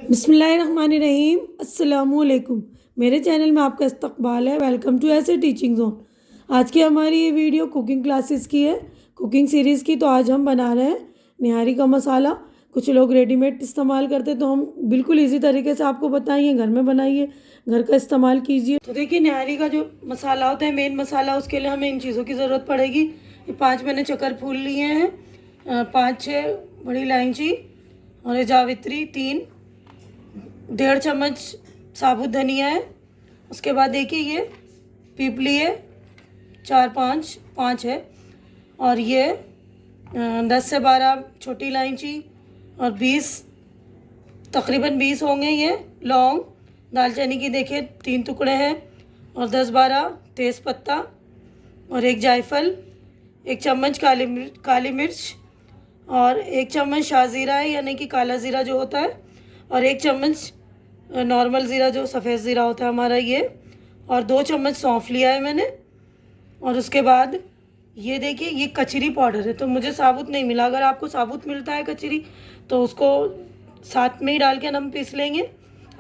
बिस्मिल्लाहिर्रहमानिर्रहीम। अस्सलामुअलैकुम। मेरे चैनल में आपका इस्तकबाल है। वेलकम टू ऐसे टीचिंग जोन। आज की हमारी ये वीडियो कुकिंग क्लासेस की है, कुकिंग सीरीज़ की। तो आज हम बना रहे हैं निहारी का मसाला। कुछ लोग रेडीमेड इस्तेमाल करते, तो हम बिल्कुल इजी तरीके से आपको बताइए, घर में बनाइए, घर का इस्तेमाल कीजिए। तो देखिए, निहारी का जो मसाला होता है, मेन मसाला, उसके लिए हमें इन चीज़ों की ज़रूरत पड़ेगी। ये 5 मैंने चकर फूल लिए हैं, 5-6 बड़ी इलायची और ये जावित्री 3, 1.5 चम्मच साबुत धनिया है। उसके बाद देखिए, ये पीपली है 4-5 है, और ये 10 से 12 छोटी इलायची, और 20 तकरीबन 20 होंगे ये लौंग। दालचीनी की देखिए 3 टुकड़े हैं, और 10-12 तेज़ पत्ता, और 1 जायफल, 1 चम्मच काली मिर्च, और 1 चम्मच शाहज़ीरा है, यानी कि काला ज़ीरा जो होता है, और 1 चम्मच नॉर्मल ज़ीरा जो सफ़ेद ज़ीरा होता है हमारा, ये, और 2 चम्मच सौंफ लिया है मैंने। और उसके बाद ये देखिए, ये कचरी पाउडर है, तो मुझे साबुत नहीं मिला। अगर आपको साबुत मिलता है कचरी, तो उसको साथ में ही डाल के हम पीस लेंगे।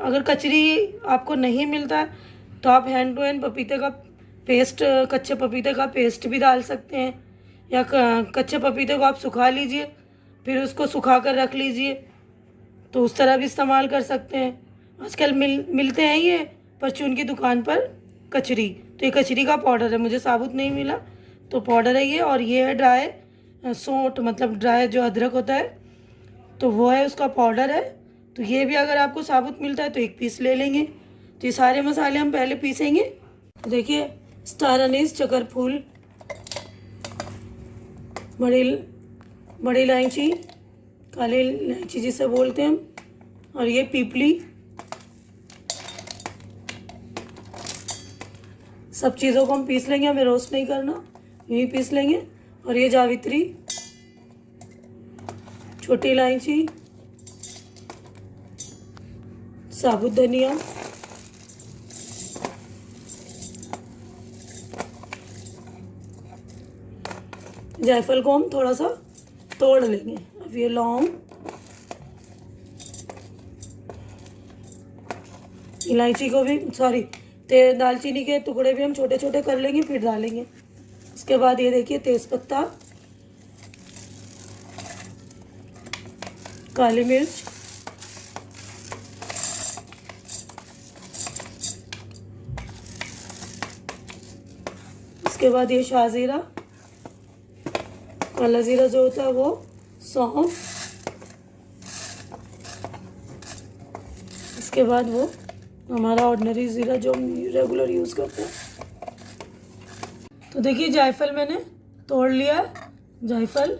अगर कचरी आपको नहीं मिलता है, तो आप हैंड टू हैंड पपीते का पेस्ट, कच्चे पपीते का पेस्ट भी डाल सकते हैं, या कच्चे पपीते को आप सुखा लीजिए, फिर उसको सुखा कर रख लीजिए, तो उस तरह भी इस्तेमाल कर सकते हैं। आजकल मिलते हैं ये परचून की दुकान पर कचरी। तो ये कचरी का पाउडर है, मुझे साबुत नहीं मिला, तो पाउडर है ये। और ये है ड्राई सौंठ, मतलब ड्राई जो अदरक होता है, तो वो है, उसका पाउडर है। तो ये भी अगर आपको साबुत मिलता है तो 1 पीस ले लेंगे। तो ये सारे मसाले हम पहले पीसेंगे। तो देखिए, स्टार अनीस, चकर फूल, बड़ी इलायची, काली इलायची जिसे बोलते हैं हम, और ये पीपली, सब चीज़ों को हम पीस लेंगे, हमें रोस्ट नहीं करना, यही पीस लेंगे। और ये जावित्री, छोटी इलायची, साबुत धनिया, जायफल को हम थोड़ा सा तोड़ लेंगे। अब ये लौंग, इलायची को भी, सॉरी, दालचीनी के टुकड़े भी हम छोटे छोटे कर लेंगे, फिर डालेंगे। उसके बाद ये देखिए, तेज़पत्ता, काली मिर्च, उसके बाद ये शाहज़ीरा, काला ज़ीरा जो होता है वो, सौंफ, इसके बाद वो हमारा ऑर्डिनरी ज़ीरा जो हम रेगुलर यूज़ करते हैं। तो देखिए, जायफल मैंने तोड़ लिया, जायफल,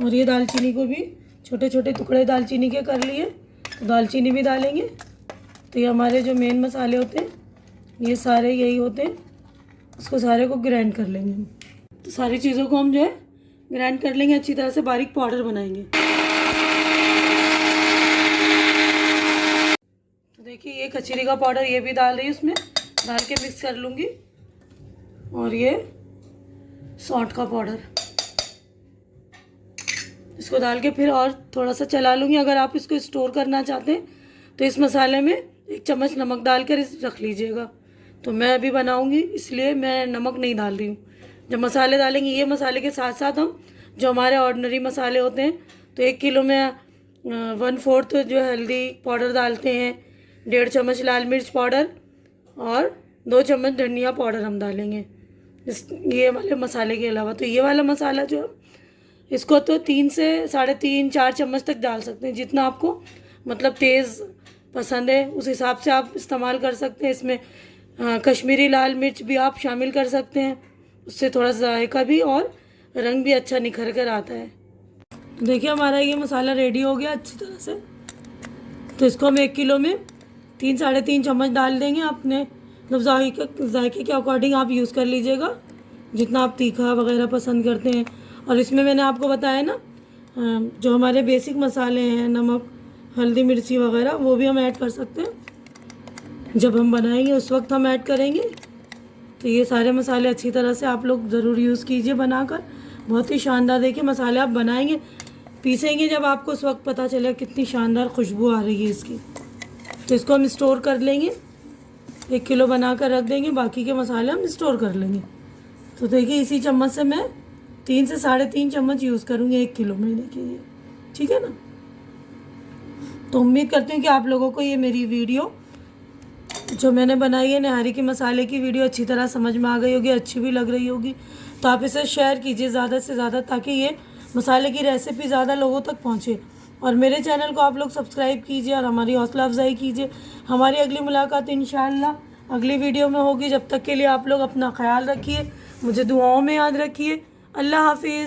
और ये दालचीनी को भी छोटे छोटे टुकड़े दालचीनी के कर लिए, तो दालचीनी भी डालेंगे। तो ये हमारे जो मेन मसाले होते हैं, ये सारे यही होते हैं। उसको सारे को ग्राइंड कर लेंगे हम। तो सारी चीज़ों को हम जो है ग्राइंड कर लेंगे, अच्छी तरह से बारीक पाउडर बनाएंगे। तो देखिए, ये कचरी का पाउडर ये भी डाल रही है, उसमें डाल के मिक्स कर लूँगी। और ये सौंठ का पाउडर, इसको डाल के फिर और थोड़ा सा चला लूँगी। अगर आप इसको स्टोर करना चाहते हैं, तो इस मसाले में 1 चम्मच नमक डाल कर रख लीजिएगा। तो मैं अभी बनाऊँगी, इसलिए मैं नमक नहीं डाल रही हूँ। जब मसाले डालेंगे, ये मसाले के साथ साथ हम जो हमारे ऑर्डिनरी मसाले होते हैं, तो 1 किलो में 1/4 जो हल्दी पाउडर डालते हैं, 1.5 चम्मच लाल मिर्च पाउडर, और 2 चम्मच धनिया पाउडर हम डालेंगे ये वाले मसाले के अलावा। तो ये वाला मसाला जो, इसको तो 3 से 3.5-4 चम्मच तक डाल सकते हैं, जितना आपको मतलब तेज़ पसंद है उस हिसाब से आप इस्तेमाल कर सकते हैं। इसमें कश्मीरी लाल मिर्च भी आप शामिल कर सकते हैं, उससे थोड़ा जायका भी और रंग भी अच्छा निखर कर आता है। देखिए, हमारा ये मसाला रेडी हो गया अच्छी तरह से। तो इसको हम 1 किलो में 3-3.5 चम्मच डाल देंगे। अपने मतलब जायके के अकॉर्डिंग आप यूज़ कर लीजिएगा, जितना आप तीखा वगैरह पसंद करते हैं। और इसमें मैंने आपको बताया ना, जो हमारे बेसिक मसाले हैं, नमक, हल्दी, मिर्ची वगैरह, वो भी हम ऐड कर सकते हैं। जब हम बनाएंगे उस वक्त हम ऐड करेंगे। तो ये सारे मसाले अच्छी तरह से आप लोग ज़रूर यूज़ कीजिए बनाकर। बहुत ही शानदार, देखिए मसाले आप बनाएंगे, पीसेंगे जब, आपको उस वक्त पता चलेगा कितनी शानदार खुशबू आ रही है इसकी। तो इसको हम स्टोर कर लेंगे, 1 किलो बना कर रख देंगे, बाकी के मसाले हम स्टोर कर लेंगे। तो देखिए इसी चम्मच से मैं 3 से 3.5 चम्मच यूज़ करूँगी 1 किलो में, देखिए ये, ठीक है ना। तो उम्मीद करती हूँ कि आप लोगों को ये मेरी वीडियो जो मैंने बनाई है निहारी के मसाले की वीडियो अच्छी तरह समझ में आ गई होगी, अच्छी भी लग रही होगी। तो आप इसे शेयर कीजिए ज़्यादा से ज़्यादा, ताकि ये मसाले की रेसिपी ज़्यादा लोगों तक पहुँचे। और मेरे चैनल को आप लोग सब्सक्राइब कीजिए और हमारी हौसला अफजाई कीजिए। हमारी अगली मुलाकात इंशाअल्लाह अगली वीडियो में होगी। जब तक के लिए आप लोग अपना ख्याल रखिए, मुझे दुआओं में याद रखिए। अल्लाह हाफिज़।